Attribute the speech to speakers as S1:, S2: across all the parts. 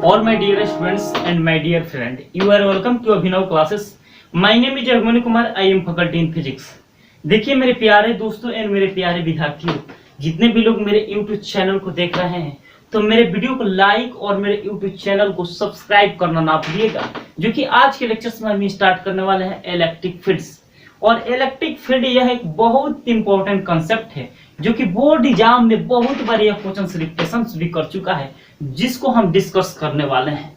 S1: All my dear students and my dear friend, you are welcome to Abhinav classes. My name is Jagmani Kumar. I am faculty in physics. देखिए मेरे प्यारे दोस्तों and मेरे प्यारे विद्यार्थियों, जितने भी लोग मेरे YouTube चैनल को देख रहे हैं तो मेरे वीडियो को लाइक और मेरे YouTube चैनल को सब्सक्राइब करना ना भूलिएगा, जो कि आज के लेक्चर्स में हम स्टार्ट करने वाले हैं इलेक्ट्रिक फील्ड्स। और इलेक्ट्रिक फील्ड यह एक बहुत इंपॉर्टेंट कंसेप्ट है जो कि बोर्ड एग्जाम में बहुत बार यह क्वेश्चन रिपीटेशन भी कर चुका है, जिसको हम डिस्कस करने वाले हैं।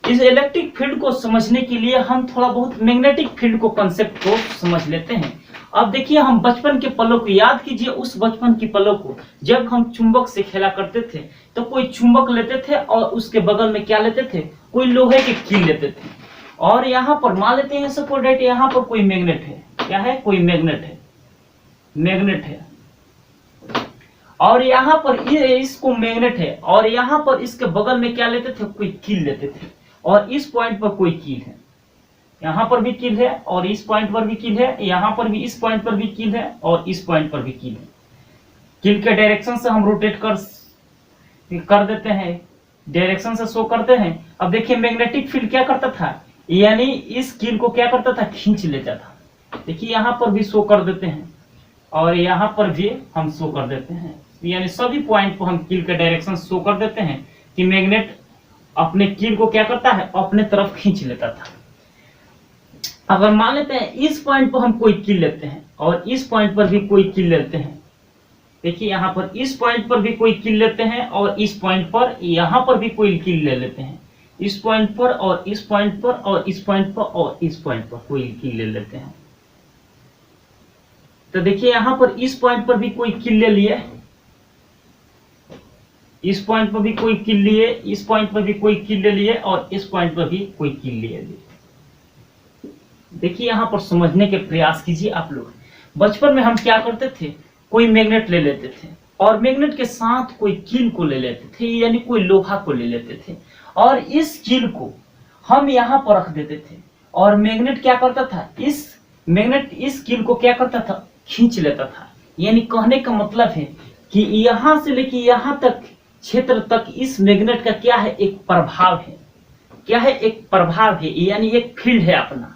S1: इस इलेक्ट्रिक फील्ड को समझने के लिए हम थोड़ा बहुत मैग्नेटिक फील्ड को कंसेप्ट को समझ लेते हैं। अब देखिए, हम बचपन के पलों को याद कीजिए, उस बचपन की पलों को जब हम चुंबक से खेला करते थे तो कोई चुंबक लेते थे और उसके बगल में क्या लेते थे, कोई लोहे के कील लेते थे। और यहाँ पर मान लेते हैं सपोज दैट यहाँ पर कोई मैग्नेट है, क्या है, कोई मैग्नेट है और यहाँ पर इसको मैग्नेट है और यहाँ पर इसके बगल में क्या लेते थे, कोई कील लेते थे। और इस पॉइंट पर कोई कील है, यहाँ पर भी कील है और इस पॉइंट पर भी कील है, यहाँ पर भी इस पॉइंट पर भी कील है और इस पॉइंट पर भी कील है। कील के डायरेक्शन से हम रोटेट कर देते हैं, डायरेक्शन से शो करते हैं। अब देखिए मैग्नेटिक फील्ड क्या करता था, यानी इस कील को क्या करता था, खींच लेता था। देखिए यहाँ पर भी शो कर देते हैं और यहाँ पर भी हम शो कर देते हैं, यानी सभी पॉइंट को हम कील का डायरेक्शन शो कर देते हैं कि मैग्नेट अपने कील को क्या करता है, अपने तरफ खींच लेता था। अगर मान लेते हैं इस पॉइंट पर हम कोई कील लेते हैं और इस पॉइंट पर भी कोई कील लेते हैं, देखिए यहाँ पर इस पॉइंट पर भी कोई कील लेते हैं और इस पॉइंट पर यहाँ पर भी कोई कील ले लेते हैं, इस पॉइंट पर और इस पॉइंट पर और इस पॉइंट पर और इस पॉइंट पर कोई कील ले लेते हैं। तो देखिए यहाँ पर इस पॉइंट पर भी कोई कील ले लिए, इस पॉइंट पर भी कोई कील लिए, इस पॉइंट पर भी कोई कील ले लिए और इस पॉइंट पर भी कोई कील ले लिए। देखिए यहाँ पर समझने के प्रयास कीजिए आप लोग। बचपन में हम क्या करते थे, कोई मैग्नेट ले लेते थे और मैग्नेट के साथ कोई कील को ले लेते थे, यानी कोई लोहा को ले लेते थे और इस कील को हम यहाँ पर रख देते थे और मैग्नेट क्या करता था, मैग्नेट इस कील को क्या करता था, खींच लेता था। यानी कहने का मतलब है कि यहाँ से लेके यहाँ तक क्षेत्र तक इस मैग्नेट का क्या है, एक प्रभाव है, क्या है, एक प्रभाव है, यानी एक फील्ड है अपना,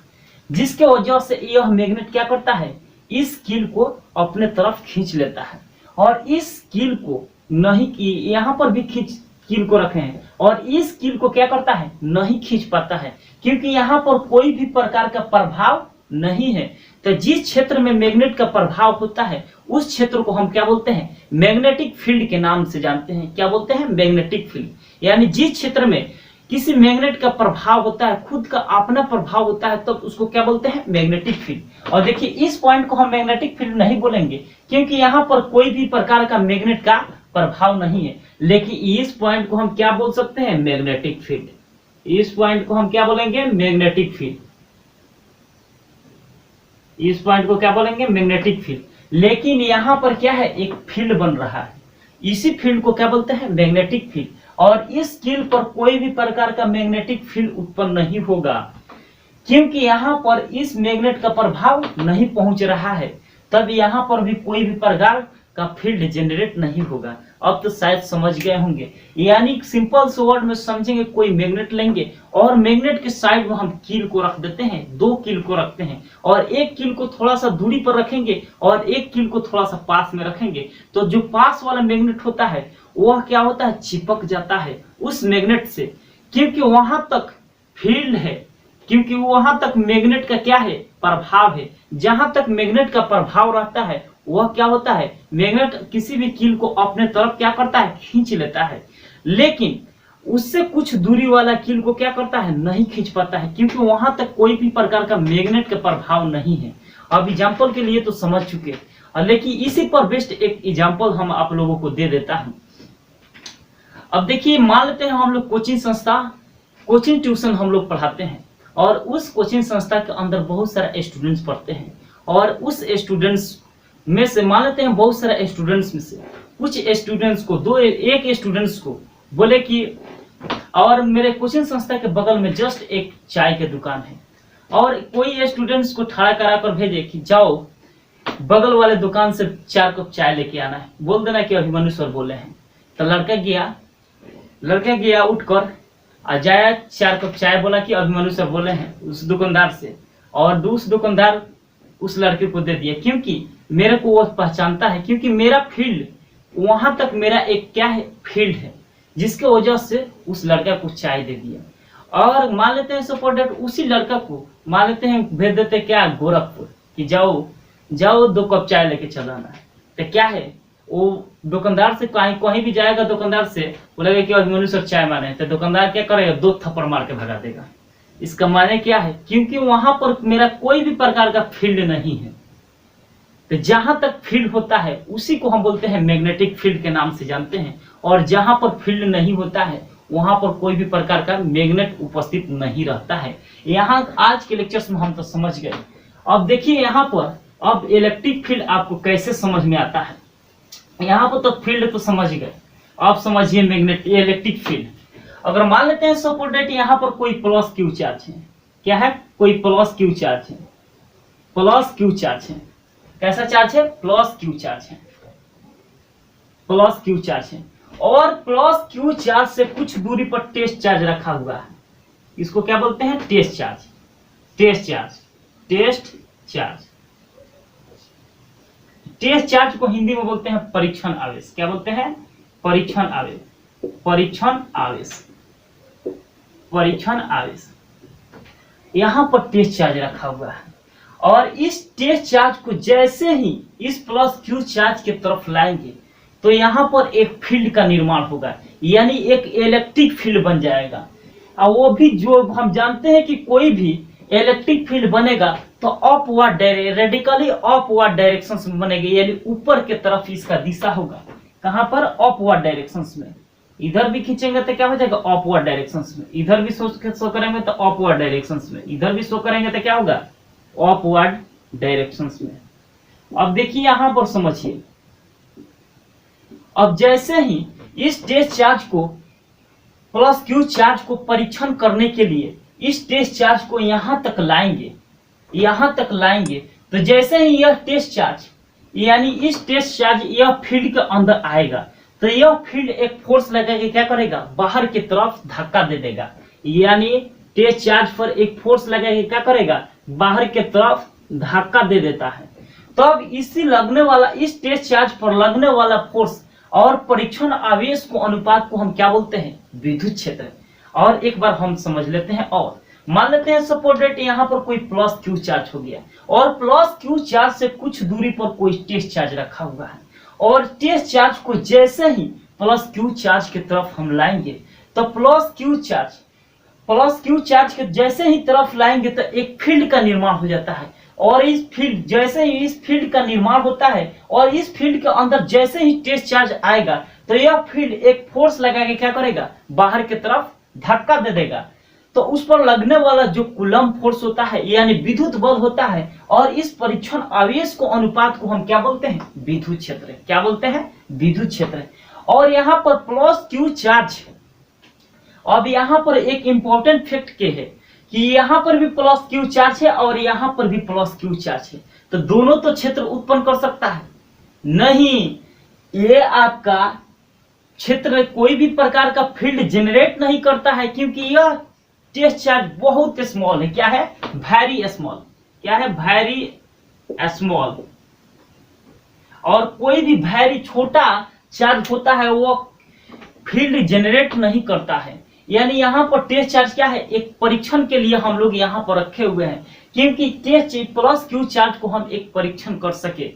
S1: जिसके वजह से यह मैग्नेट क्या करता है, इस कील को अपने तरफ खींच लेता है। और इस कील को नहीं, यहाँ पर भी कील को रखे हैं और इस कील को क्या करता है, नहीं खींच पाता है, क्योंकि यहाँ पर कोई भी प्रकार का प्रभाव नहीं है। तो जिस क्षेत्र में मैग्नेट का प्रभाव होता है उस क्षेत्र को हम क्या बोलते हैं, मैग्नेटिक फील्ड के नाम से जानते हैं। क्या बोलते हैं, मैग्नेटिक फील्ड। यानी जिस क्षेत्र में किसी मैग्नेट का प्रभाव होता है, खुद का अपना प्रभाव होता है, तब तो उसको क्या बोलते हैं, मैग्नेटिक फील्ड। और देखिए इस पॉइंट को हम मैग्नेटिक फील्ड नहीं बोलेंगे क्योंकि यहाँ पर कोई भी प्रकार का मैग्नेट का प्रभाव नहीं है, लेकिन इस पॉइंट को हम क्या बोल सकते हैं, मैग्नेटिक फील्ड। इस पॉइंट को हम क्या बोलेंगे, मैग्नेटिक फील्ड। इस पॉइंट को क्या बोलेंगे, मैग्नेटिक फील्ड। लेकिन यहाँ पर क्या है, एक फील्ड बन रहा है, इसी फील्ड को क्या बोलते हैं, मैग्नेटिक फील्ड। और इस कील पर कोई भी प्रकार का मैग्नेटिक फील्ड उत्पन्न नहीं होगा क्योंकि यहाँ पर इस मैग्नेट का प्रभाव नहीं पहुंच रहा है, तब यहाँ पर भी कोई भी प्रकार का फील्ड जनरेट नहीं होगा। अब तो शायद समझ गए होंगे। यानी सिंपल से वर्ड में समझेंगे, कोई मैग्नेट लेंगे और मैग्नेट के साइड में हम कील को रख देते हैं, दो कील को रखते हैं और एक कील को थोड़ा सा दूरी पर रखेंगे और एक कील को थोड़ा सा पास में रखेंगे। तो जो पास वाला मैग्नेट होता है वह क्या होता है, चिपक जाता है उस मैग्नेट से, क्योंकि वहां तक फील्ड है, क्योंकि वहां तक मैग्नेट का क्या है, प्रभाव है। जहां तक मैग्नेट का प्रभाव रहता है वह क्या होता है, मैग्नेट किसी भी कील को अपने तरफ क्या करता है, खींच लेता है। लेकिन उससे कुछ दूरी वाला कील को क्या करता है, नहीं खींच पाता है, क्योंकि वहां तक कोई भी प्रकार का मैग्नेट का प्रभाव नहीं है। अब एग्जाम्पल के लिए तो समझ चुके, लेकिन इसी पर बेस्ट एक एग्जाम्पल हम आप लोगों को दे देता हूं। अब देखिए, मान लेते हैं हम लोग कोचिंग ट्यूशन हम लोग पढ़ाते हैं और उस कोचिंग संस्था के अंदर बहुत सारे स्टूडेंट्स पढ़ते हैं और उस स्टूडेंट्स में से मान लेते हैं बहुत सारे स्टूडेंट्स में से कुछ स्टूडेंट्स को एक स्टूडेंट्स को बोले कि, और मेरे कोचिंग संस्था के बगल में जस्ट एक चाय की दुकान है और कोई स्टूडेंट्स को खड़ा करा कर भेजे कि जाओ बगल वाले दुकान से 4 कप चाय लेके आना है, बोल देना कि अभिमन्यु सर बोले हैं। तो लड़का गया उठकर अजाया 4 कप चाय बोला कि अभिमन्यु से बोले हैं उस दुकानदार से, और उस दुकानदार उस लड़के को दे दिया, क्योंकि मेरे को वो पहचानता है, क्योंकि मेरा फील्ड वहां तक मेरा एक क्या है फील्ड है, जिसके वजह से उस लड़का को चाय दे दिया। और मान लेते हैं सपोर्ट डेट उसी लड़का को मान लेते हैं भेज देते क्या गोरखपुर कि जाओ जाओ 2 कप चाय लेके चलाना है, तो क्या है वो दुकानदार से कहीं कहीं भी जाएगा, दुकानदार से बोलेगा कि अभिमन्यु सर चाय माने, तो दुकानदार क्या करेगा 2 थप्पड़ मार के भगा देगा। इसका माने क्या है, क्योंकि वहां पर मेरा कोई भी प्रकार का फील्ड नहीं है। तो जहां तक फील्ड होता है उसी को हम बोलते हैं मैग्नेटिक फील्ड के नाम से जानते हैं, और जहां पर फील्ड नहीं होता है वहां पर कोई भी प्रकार का मैग्नेट उपस्थित नहीं रहता है। यहाँ आज के लेक्चर्स में हम तो समझ गए। अब देखिए यहाँ पर अब इलेक्ट्रिक फील्ड आपको कैसे समझ में आता है। यहाँ पर तो फील्ड तो समझ गए, अब समझिए मैग्नेट इलेक्ट्रिक फील्ड। अगर मान लेते हैं सपोर्ट डेट यहाँ पर कोई प्लस क्यू चार्ज है, क्या है कोई प्लस क्यू चार्ज है, प्लस क्यू चार्ज है, कैसा चार्ज है प्लस क्यू चार्ज है, प्लस क्यू चार्ज है, और प्लस क्यू चार्ज से कुछ दूरी पर टेस्ट चार्ज रखा हुआ है, इसको क्या बोलते हैं test charge, test charge, test charge. Test charge को हिंदी में बोलते हैं परीक्षण आवेश, क्या बोलते हैं परीक्षण आवेश, परीक्षण आवेश, परीक्षण आवेश। यहां पर टेस्ट चार्ज रखा हुआ है, और इस टेस्ट चार्ज को जैसे ही इस प्लस क्यू चार्ज की तरफ लाएंगे तो यहाँ पर एक फील्ड का निर्माण होगा, यानी एक इलेक्ट्रिक फील्ड बन जाएगा। और वो भी जो हम जानते हैं कि कोई भी इलेक्ट्रिक फील्ड बनेगा तो अपवर्ड रेडिकली अपवर्ड डायरेक्शन में बनेगा, यानी ऊपर की तरफ इसका दिशा होगा। कहां पर अपवर्ड डायरेक्शन में, इधर भी खींचेंगे तो क्या हो जाएगा अपवर्ड डायरेक्शन में, इधर भी शो करेंगे तो अपवर्ड डायरेक्शन में, इधर भी शो करेंगे तो क्या होगा अपवर्ड डायरेक्शन में। अब देखिए यहां पर समझिए, अब जैसे ही इस टेस्ट चार्ज को प्लस क्यू चार्ज को परीक्षण करने के लिए इस टेस्ट चार्ज को यहां तक लाएंगे, यहां तक लाएंगे, तो जैसे ही यह टेस्ट चार्ज यानी इस टेस्ट चार्ज यह फील्ड के अंदर आएगा तो यह फील्ड एक फोर्स लगा के क्या करेगा बाहर की तरफ धक्का दे देगा, यानी टेस्ट चार्ज पर एक फोर्स लगा के क्या करेगा बाहर की तरफ धक्का दे देता है। तब इसी लगने वाला इस टेस्ट चार्ज पर लगने वाला फोर्स और परीक्षण आवेश को अनुपात को हम क्या बोलते हैं विद्युत क्षेत्र। और एक बार हम समझ लेते हैं, और मान लेते हैं सपोर्ट डेट यहाँ पर कोई प्लस क्यू चार्ज हो गया, और प्लस क्यू चार्ज से कुछ दूरी पर कोई टेस्ट चार्ज रखा हुआ है, और टेस्ट चार्ज को जैसे ही प्लस क्यू चार्ज की तरफ हम लाएंगे तो प्लस क्यू चार्ज के जैसे ही तरफ लाएंगे तो एक फील्ड का निर्माण हो जाता है, और इस फील्ड जैसे ही इस फील्ड का निर्माण होता है और इस फील्ड के अंदर जैसे ही टेस्ट चार्ज आएगा तो यह फील्ड एक फोर्स लगा के क्या करेगा बाहर की तरफ धक्का दे देगा। तो उस पर लगने वाला जो कूलम फोर्स होता है यानी विद्युत बल होता है, और इस परीक्षण आवेश को अनुपात को हम क्या बोलते हैं विद्युत क्षेत्र, क्या बोलते हैं विद्युत क्षेत्र। और यहाँ पर प्लस क्यू चार्ज, अब यहाँ पर एक इंपॉर्टेंट फैक्ट के है कि यहाँ पर भी प्लस क्यू चार्ज है और यहाँ पर भी प्लस क्यू चार्ज है, तो दोनों तो क्षेत्र उत्पन्न कर सकता है नहीं, ये आपका क्षेत्र कोई भी प्रकार का फील्ड जनरेट नहीं करता है, क्योंकि यह टेस्ट चार्ज बहुत स्मॉल है, क्या है वेरी स्मॉल, क्या है वेरी स्मॉल, और कोई भी वेरी छोटा चार्ज होता है वो फील्ड जनरेट नहीं करता है। यानी यहाँ पर टेस्ट चार्ज क्या है एक परीक्षण के लिए हम लोग यहाँ पर रखे हुए हैं, क्योंकि टेस्ट प्लस क्यू चार्ज को हम एक परीक्षण कर सके,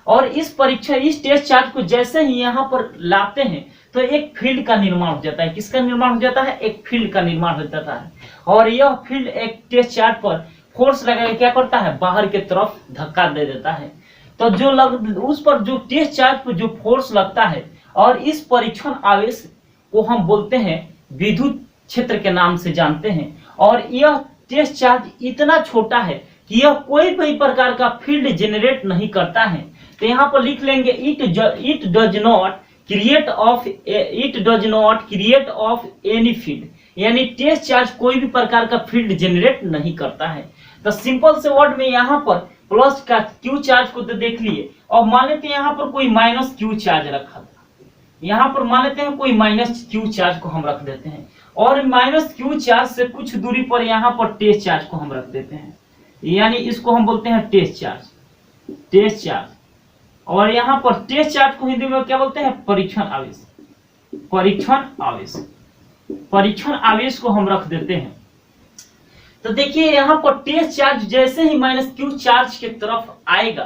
S1: और इस टेस्ट चार्ज को जैसे ही यहाँ पर लाते हैं तो एक फील्ड का निर्माण हो जाता है। किसका निर्माण हो जाता है एक फील्ड का निर्माण हो जाता है, और यह फील्ड एक टेस्ट चार्ज पर फोर्स लगा के क्या करता है बाहर की तरफ धक्का दे देता है। तो उस पर जो टेस्ट चार्ज पर जो फोर्स लगता है और इस परीक्षण आवेश को हम बोलते हैं विद्युत क्षेत्र के नाम से जानते हैं। और यह टेस्ट चार्ज इतना छोटा है कि यह कोई भी प्रकार का फील्ड जनरेट नहीं करता है। तो यहाँ पर लिख लेंगे it does not create of any field, यानी टेस्ट चार्ज कोई भी प्रकार का फील्ड जनरेट नहीं करता है। तो सिंपल से वर्ड में यहाँ पर प्लस का क्यू चार्ज को तो देख लिए, और मान लेते हैं यहाँ पर कोई माइनस क्यू चार्ज रखा था, यहाँ पर मान लेते हैं कोई माइनस क्यू चार्ज को हम रख देते हैं, और माइनस क्यू चार्ज से कुछ दूरी पर यहाँ पर टेस्ट चार्ज को हम रख देते हैं, यानी इसको हम बोलते हैं टेस्ट चार्ज, टेस्ट चार्ज। और यहाँ पर टेस्ट चार्ज को हिंदी में क्या बोलते हैं, परीक्षण आवेश, परीक्षण आवेश, परीक्षण आवेश को हम रख देते हैं। तो देखिए यहाँ पर टेस्ट चार्ज जैसे ही माइनस क्यू चार्ज के तरफ आएगा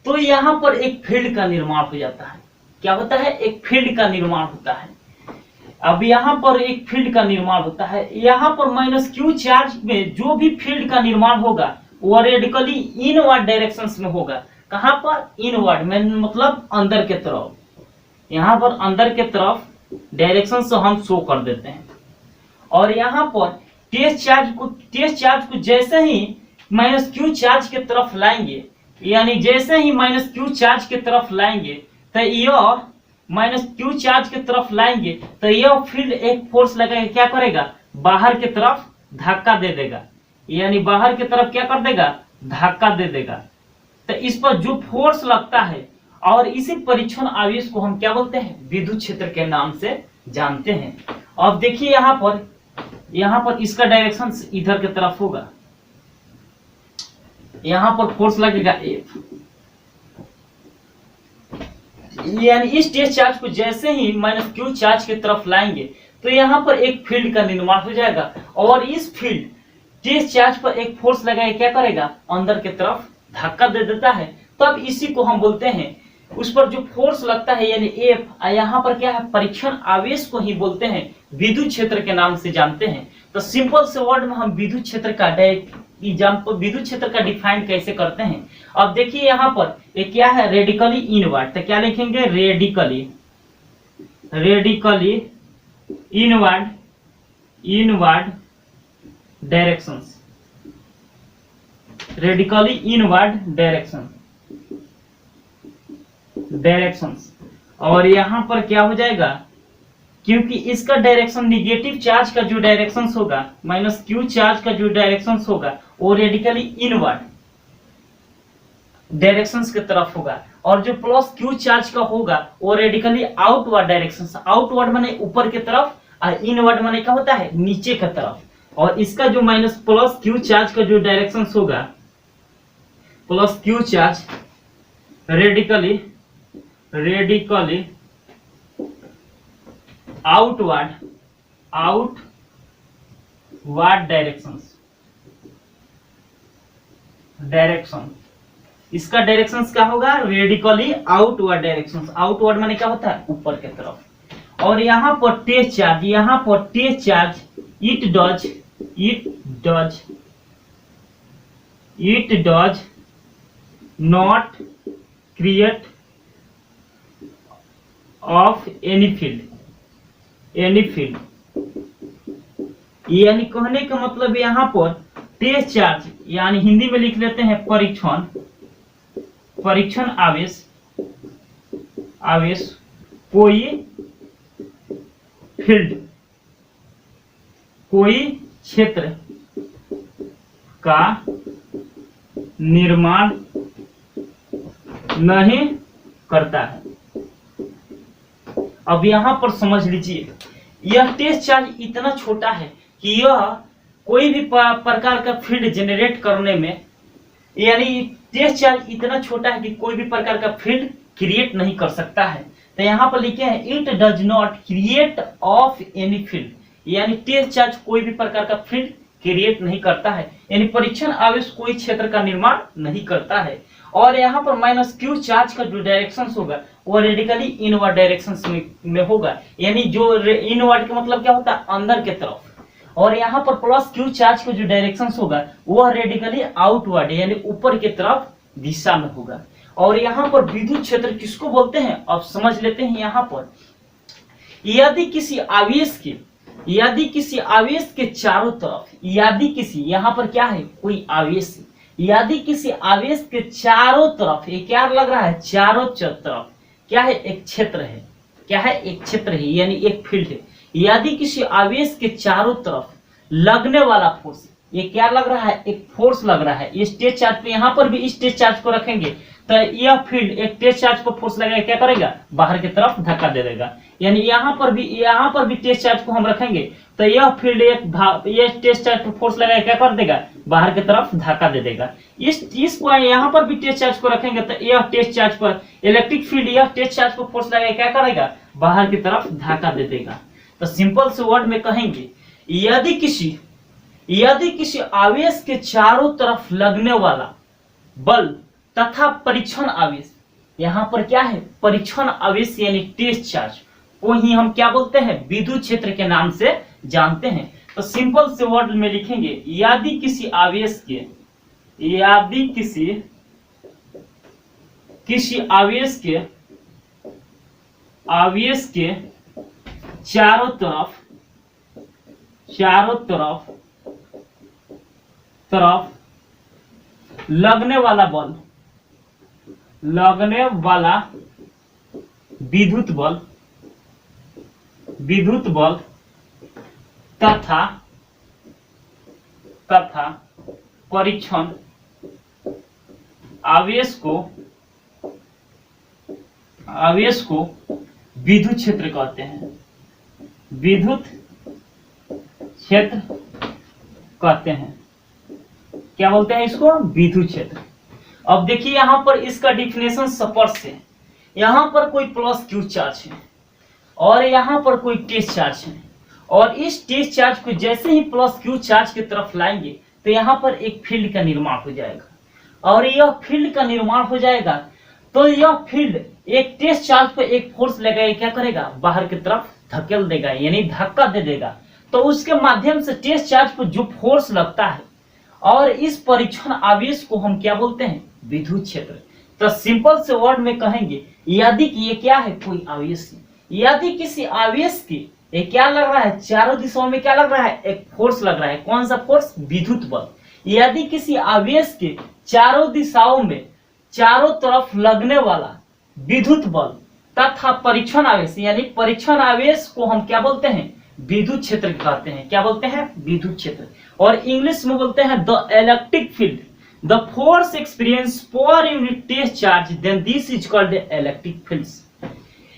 S1: तो यहाँ पर एक फील्ड का निर्माण हो जाता है। क्या होता है, एक फील्ड का निर्माण होता है। अब यहाँ पर एक फील्ड का निर्माण होता है, यहाँ पर माइनस क्यू चार्ज में जो भी फील्ड का निर्माण होगा वो रेडिकली इनवर्ड डायरेक्शंस में होगा। कहाँ पर, इनवर्ड में, मतलब अंदर के तरफ। यहाँ पर अंदर के तरफ डायरेक्शन से हम शो कर देते हैं। और यहाँ पर टेस्ट चार्ज को जैसे ही माइनस क्यू चार्ज के तरफ लाएंगे, यानी जैसे ही माइनस क्यू चार्ज के तरफ लाएंगे तो यह माइनस क्यू चार्ज के तरफ लाएंगे तो यह फील्ड एक फोर्स लगाएगा, क्या करेगा, बाहर की तरफ धक्का दे देगा, यानी बाहर की तरफ क्या कर देगा, धक्का दे देगा। तो इस पर जो फोर्स लगता है और इसी परीक्षण आवेश को हम क्या बोलते हैं, विद्युत क्षेत्र के नाम से जानते हैं। अब देखिए यहाँ पर इसका डायरेक्शन इधर की तरफ होगा, यहाँ पर फोर्स लगेगा F, यानी इस टेस्ट चार्ज को जैसे ही माइनस क्यू चार्ज की तरफ लाएंगे तो यहाँ पर एक फील्ड का निर्माण हो जाएगा और इस फील्ड टेस्ट चार्ज पर एक फोर्स लगाए क्या करेगा, अंदर की तरफ धक्का दे देता है। तब इसी को हम बोलते हैं, उस पर जो फोर्स लगता है यानी F, यहाँ पर क्या है, परीक्षण आवेश को ही बोलते हैं, विद्युत क्षेत्र के नाम से जानते हैं। तो सिंपल से वर्ड में हम विद्युत क्षेत्र का विद्युत क्षेत्र का डिफाइन कैसे करते हैं। अब देखिए यहाँ पर ये क्या है, रेडिकली इनवर्ड। तो क्या लिखेंगे, radically inward directions, radically inward directions. और यहाँ पर क्या हो जाएगा, क्योंकि इसका डायरेक्शन निगेटिव चार्ज का जो डायरेक्शन होगा, माइनस क्यू चार्ज का जो डायरेक्शन होगा वो रेडिकली इनवर्ड डायरेक्शंस की तरफ होगा, और जो प्लस क्यू चार्ज का होगा वो रेडिकली आउटवर्ड डायरेक्शंस, आउटवर्ड माने ऊपर की तरफ और इनवर्ड माने क्या होता है, नीचे की तरफ। और इसका जो माइनस प्लस क्यू चार्ज का जो डायरेक्शन होगा, plus Q charge radically outward direction, इसका डायरेक्शन क्या होगा, रेडिकली आउटवर्ड डायरेक्शन। आउटवर्ड माने क्या होता है, ऊपर की तरफ। और यहाँ पर test charge it does not create of any field, यानी कहने का मतलब यहाँ पर टेस्ट चार्ज, यानी हिंदी में लिख लेते हैं परीक्षण आवेश कोई फील्ड, कोई क्षेत्र का निर्माण नहीं करता है। अब यहां पर समझ लीजिए, यह टेस्ट चार्ज इतना छोटा है कि यह कोई भी प्रकार का फील्ड जनरेट करने में, यानी टेस्ट चार्ज इतना छोटा है कि कोई भी प्रकार का फील्ड क्रिएट नहीं कर सकता है। तो यहाँ पर लिखे हैं it does not create of any field, यानी टेस्ट चार्ज कोई भी प्रकार का फील्ड क्रिएट नहीं करता है, यानी परीक्षण आवेश कोई क्षेत्र का निर्माण नहीं करता है। और यहाँ पर माइनस क्यू चार्ज का जो डायरेक्शन होगा वो रेडिकली इनवर्ड डायरेक्शन में होगा, यानी जो इनवर्ड का मतलब क्या होता है, अंदर के तरफ। और यहाँ पर प्लस क्यू चार्ज का जो डायरेक्शन होगा वह रेडिकली आउटवर्ड, यानी ऊपर की तरफ दिशा में होगा। और यहाँ पर विद्युत क्षेत्र किसको बोलते हैं, अब समझ लेते हैं। यहाँ पर यदि किसी आवेश के चारों तरफ, यहाँ पर क्या है, कोई आवेश, यदि किसी आवेश के चारों तरफ, ये क्या लग रहा है, चारों तरफ क्या है, एक क्षेत्र है, क्या है, एक क्षेत्र है, यानी एक फील्ड है। यदि किसी आवेश के चारों तरफ लगने वाला फोर्स, ये क्या लग रहा है, एक फोर्स लग रहा है। इस टेस्ट चार्ज पे, यहाँ पर भी इस टेस्ट चार्ज को रखेंगे तो यह फील्ड एक टेस्ट चार्ज पर फोर्स लगाए क्या करेगा, बाहर की तरफ धक्का दे देगा। यानी यहाँ पर भी टेस्ट चार्ज को हम रखेंगे तो यह फील्ड ये टेस्ट चार्ज पर फोर्स लगाए क्या कर देगा, बाहर की तरफ धक्का दे देगा। इस यहाँ पर भी टेस्ट चार्ज को रखेंगे तो यह टेस्ट चार्ज पर इलेक्ट्रिक फील्ड यह टेस्ट चार्ज पर फोर्स लगाए क्या करेगा, बाहर की तरफ धक्का दे देगा। तो सिंपल से वर्ड में कहेंगे, यदि किसी आवेश के चारों तरफ लगने वाला बल तथा परीक्षण आवेश, यहाँ पर क्या है, परीक्षण आवेश यानी टेस्ट चार्ज को ही हम क्या बोलते हैं, विद्युत क्षेत्र के नाम से जानते हैं। तो सिंपल से वर्ड में लिखेंगे, यदि किसी आवेश के चारों तरफ लगने वाला विद्युत बल तथा परीक्षण आवेश को विद्युत क्षेत्र कहते हैं, विद्युत क्षेत्र कहते हैं। क्या बोलते हैं इसको, विद्युत क्षेत्र। अब देखिए यहाँ पर इसका डिफिनेशन स्पष्ट है। यहाँ पर कोई प्लस क्यू चार्ज है और यहाँ पर कोई टेस्ट चार्ज है, और इस टेस्ट चार्ज को जैसे ही प्लस क्यू चार्ज की तरफ लाएंगे तो यहाँ पर एक फील्ड का निर्माण हो जाएगा, और यह फील्ड का निर्माण हो जाएगा तो यह फील्ड एक टेस्ट चार्ज पर एक फोर्स लगाए क्या करेगा, बाहर की तरफ धकेल देगा यानी धक्का दे देगा। तो उसके माध्यम से टेस्ट चार्ज पर जो फोर्स लगता है और इस परीक्षण आवेश को हम क्या बोलते हैं, विद्युत क्षेत्र। तो सिंपल से वर्ड में कहेंगे, यदि ये क्या है, कोई आवेश है, यदि किसी आवेश की ये क्या लग रहा है, चारों दिशाओं में क्या लग रहा है, एक फोर्स लग रहा है। कौन सा फोर्स, विद्युत बल। यदि किसी आवेश के चारों दिशाओं में चारों तरफ लगने वाला विद्युत बल तथा परीक्षण आवेश यानी परीक्षण आवेश को हम क्या बोलते हैं, विद्युत क्षेत्र कहते हैं। क्या बोलते हैं, विद्युत क्षेत्र। और इंग्लिश में बोलते हैं the electric field, the force experience per unit test charge, then this is called electric fields.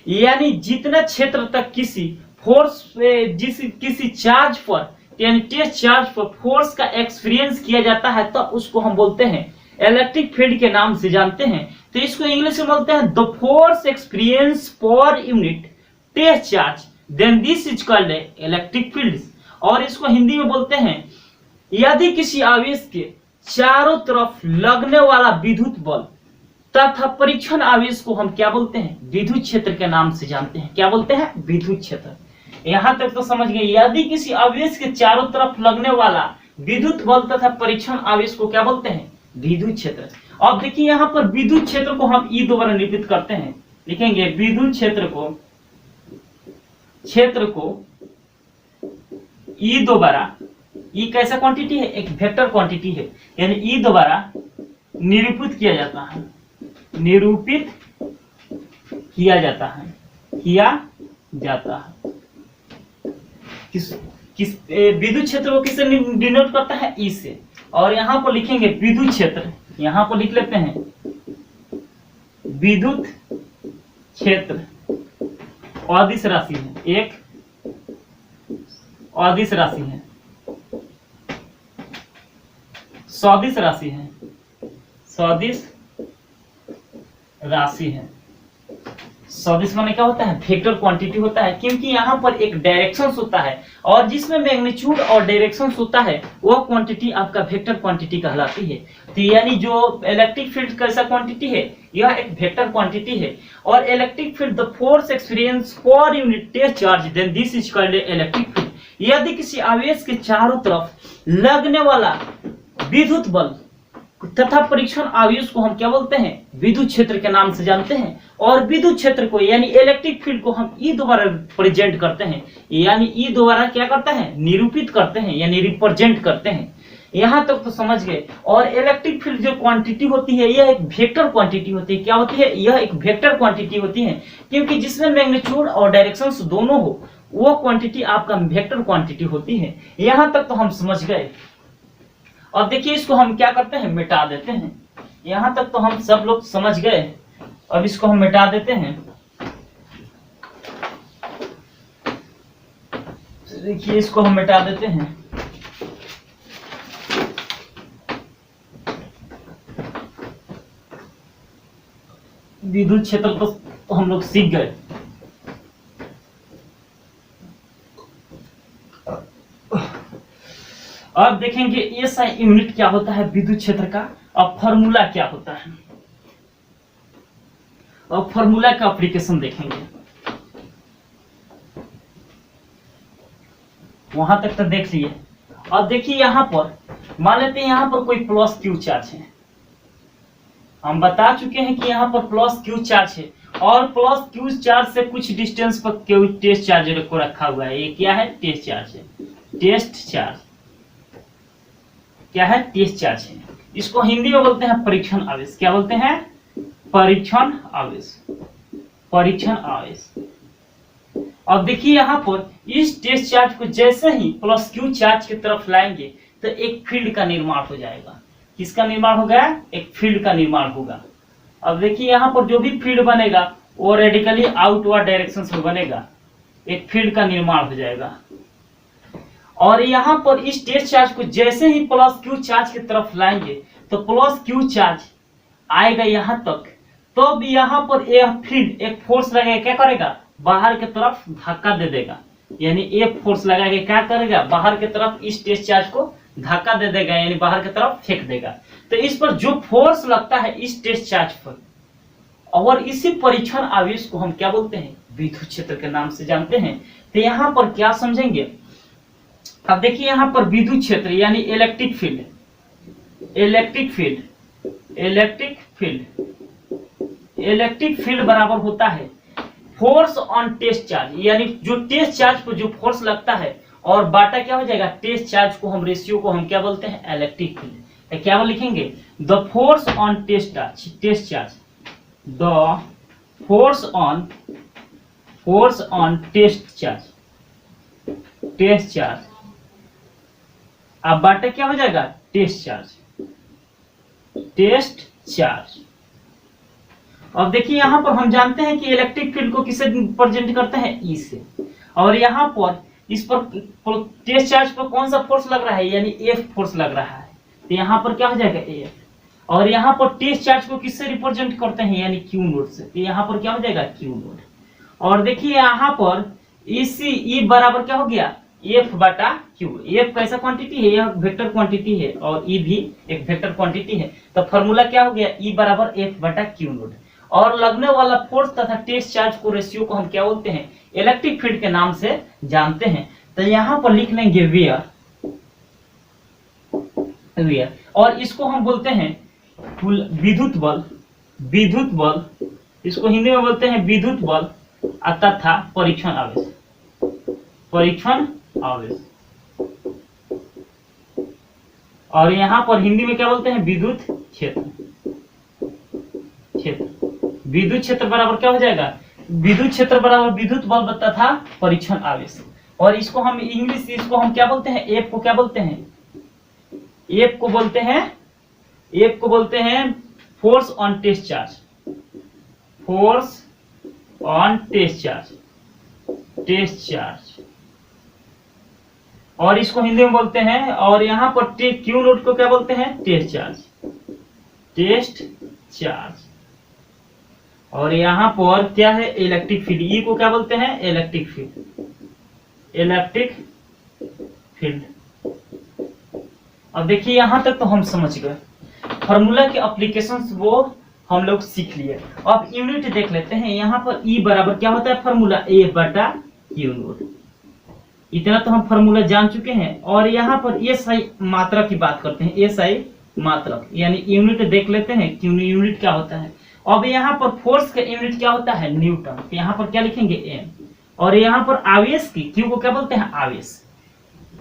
S1: यानी जितना क्षेत्र तक किसी फोर्स किसी चार्ज पर यानी टेस्ट चार्ज पर फोर्स का एक्सपीरियंस किया जाता है तो उसको हम बोलते हैं इलेक्ट्रिक फील्ड के नाम से जानते हैं। तो इसको इंग्लिश में बोलते हैं the force experience per unit test charge, then this is called electric fields. और इसको हिंदी में बोलते हैं, यदि किसी आवेश के चारों तरफ लगने वाला विद्युत बल तथा परीक्षण आवेश को हम क्या बोलते हैं, विद्युत क्षेत्र के नाम से जानते हैं। क्या बोलते हैं, विद्युत क्षेत्र। यहां तक तो समझ गए। यदि किसी आवेश के चारों तरफ लगने वाला विद्युत बल तथा परीक्षण आवेश को क्या बोलते हैं, विद्युत क्षेत्र। अब देखिए यहाँ पर विद्युत क्षेत्र को हम ई द्वारा निरूपित करते हैं। लिखेंगे विद्युत क्षेत्र को ई द्वारा, ई कैसा क्वांटिटी है, एक वेक्टर क्वांटिटी है, यानी ई द्वारा निरूपित किया जाता है, निरूपित किया जाता है किस विद्युत क्षेत्र को किससे डिनोट करता है, ई से। और यहाँ पर लिखेंगे विद्युत क्षेत्र, यहाँ पर लिख लेते हैं विद्युत क्षेत्र अदिश राशि है, एक अदिश राशि है, सदिश राशि है, सदिश राशि है। सदिश माने क्या होता है, वेक्टर क्वांटिटी होता है, क्योंकि यहाँ पर एक डायरेक्शंस होता है और जिसमें मैग्नीट्यूड और डायरेक्शंस होता है वह क्वांटिटी आपका वेक्टर क्वांटिटी कहलाती है। तो यानी जो इलेक्ट्रिक फील्ड कैसा क्वांटिटी है, यह एक वेक्टर क्वांटिटी है। और electric field the force experience per unit test charge, then this is called electric field. यदि किसी आवेश के चारों तरफ लगने वाला विद्युत बल तथा परीक्षण आवेश को हम क्या बोलते हैं, विद्युत क्षेत्र के नाम से जानते हैं। और विद्युत क्षेत्र को यानी इलेक्ट्रिक फील्ड को हम ई द्वारा प्रेजेंट करते हैं, यानी ई द्वारा क्या करते हैं, निरूपित करते हैं यानी रिप्रेजेंट करते हैं। यहाँ तक तो समझ गए। और इलेक्ट्रिक फील्ड जो क्वांटिटी होती है यह एक वेक्टर क्वांटिटी होती है। क्या होती है, यह एक वेक्टर क्वांटिटी होती है, क्योंकि जिसमें मैग्नीट्यूड और डायरेक्शंस दोनों हो वो क्वांटिटी आपका वेक्टर क्वांटिटी होती है। यहाँ तक तो हम समझ गए। अब देखिए इसको हम क्या करते हैं, मिटा देते हैं। यहाँ तक तो हम सब लोग समझ गए। अब इसको हम मिटा देते हैं। देखिए इसको हम मिटा देते हैं। विद्युत क्षेत्र तो हम लोग सीख गए। अब देखेंगे एसआई यूनिट क्या होता है विद्युत क्षेत्र का, अब फॉर्मूला क्या होता है। अब फॉर्मूला का एप्लीकेशन देखेंगे। वहां तक तो देख लिए। अब देखिए यहाँ पर मान लेते हैं यहाँ पर कोई प्लस क्यू चार्ज है। हम बता चुके हैं कि यहाँ पर प्लस क्यू चार्ज है और प्लस क्यू चार्ज से कुछ डिस्टेंस पर क्यू टेस्ट चार्ज को रखा हुआ है। ये क्या है? टेस्ट चार्ज है। टेस्ट चार्ज क्या है? टेस्ट चार्ज है। इसको हिंदी में बोलते हैं परीक्षण आवेश। क्या बोलते हैं? परीक्षण आवेश। परीक्षण आवेश। अब देखिए यहाँ पर इस टेस्ट चार्ज को जैसे ही प्लस क्यू चार्ज की तरफ लाएंगे तो एक फील्ड का निर्माण हो जाएगा। किसका निर्माण होगा? एक फील्ड का निर्माण होगा। अब देखिए यहाँ पर जो भी फील्ड बनेगा वो रेडिकली आउटवर्ड डायरेक्शन से बनेगा, एक फील्ड का निर्माण हो जाएगा। और यहाँ पर इस टेस्ट चार्ज को जैसे ही प्लस क्यू चार्ज की तरफ लाएंगे तो प्लस क्यू चार्ज आएगा यहाँ तक, तो भी यहाँ पर यह फील्ड एक फोर्स लगेगा, क्या करेगा? बाहर की तरफ धक्का दे देगा। यानी एक फोर्स लगा के क्या करेगा? बाहर की तरफ इस टेस्ट चार्ज को धक्का दे देगा, यानी बाहर की तरफ फेंक देगा। तो इस पर जो फोर्स लगता है इस टेस्ट चार्ज पर, और इसी परीक्षण आवेश को हम क्या बोलते हैं? विद्युत क्षेत्र के नाम से जानते हैं। तो यहाँ पर क्या समझेंगे? अब देखिए यहाँ पर विद्युत क्षेत्र यानी electric field, electric field, electric field, electric field बराबर होता है फोर्स ऑन टेस्ट चार्ज, यानी जो टेस्ट चार्ज पर जो फोर्स लगता है और बाटा क्या हो जाएगा? टेस्ट चार्ज को हम रेशियो को हम क्या बोलते हैं? Electric field. क्या लिखेंगे? The force on test charge, test charge, the force on test charge, test charge. अब बाटा क्या हो जाएगा? Test charge, test charge. अब देखिए यहाँ पर हम जानते हैं कि इलेक्ट्रिक फील्ड को किससे रिप्रेजेंट करते हैं? ई से। और यहाँ पर इस पर टेस्ट चार्ज पर कौन सा फोर्स लग रहा है? यानी एफ फोर्स लग रहा है। तो यहाँ पर क्या हो जाएगा? एफ। और यहाँ पर टेस्ट चार्ज को किससे रिप्रेजेंट करते हैं? यानी क्यू नोट से। तो यहाँ पर क्या हो जाएगा? Q note. और देखिए यहाँ पर इसी ई बराबर क्या हो गया? एफ बटा क्यू। एफ कैसा क्वांटिटी है? यह वेक्टर क्वांटिटी है और ई भी एक वेक्टर क्वांटिटी है। तो फॉर्मूला क्या हो गया? ई बराबर एफ बटा क्यू नोट। और लगने वाला फोर्स तथा टेस्ट चार्ज को रेशियो को हम क्या बोलते हैं? इलेक्ट्रिक फील्ड के नाम से जानते हैं। तो यहाँ पर लिख लेंगे वेयर, वेयर। और इसको हम बोलते हैं विद्युत बल, विद्युत बल। इसको हिंदी में बोलते हैं विद्युत बल तथा परीक्षण आवेश, परीक्षण आवेश। और यहाँ पर हिंदी में क्या बोलते हैं? विद्युत क्षेत्र, क्षेत्र। विद्युत क्षेत्र बराबर क्या हो जाएगा? विद्युत क्षेत्र बराबर विद्युत बल तथा परीक्षण आवेश। और इसको हम इंग्लिश, इसको हम क्या बोलते हैं? एफ को क्या बोलते हैं? एफ को बोलते हैं, एफ को बोलते हैं force on test charge, force on test charge, test charge. और इसको हिंदी में बोलते हैं, और यहाँ पर क्यू नोट को क्या बोलते हैं? Test charge, test charge. और यहाँ पर क्या है? Electric field. ई को क्या बोलते हैं? Electric field, electric field. अब देखिए यहाँ तक तो हम समझ गए। फॉर्मूला के एप्लीकेशंस वो हम लोग सीख लिए। अब यूनिट देख लेते हैं। यहाँ पर ई बराबर क्या होता है? फॉर्मूला ए बटा क्यू नोट। इतना तो हम फॉर्मूला जान चुके हैं। और यहाँ पर एसआई मात्रा की बात करते हैं। एसआई मात्रक यानी यूनिट देख लेते हैं कि यूनिट क्या होता है। अब यहाँ पर फोर्स का यूनिट क्या होता है? न्यूटन। यहाँ पर क्या लिखेंगे? एम। और यहाँ पर आवेश की, क्यू को क्या बोलते हैं? आवेश।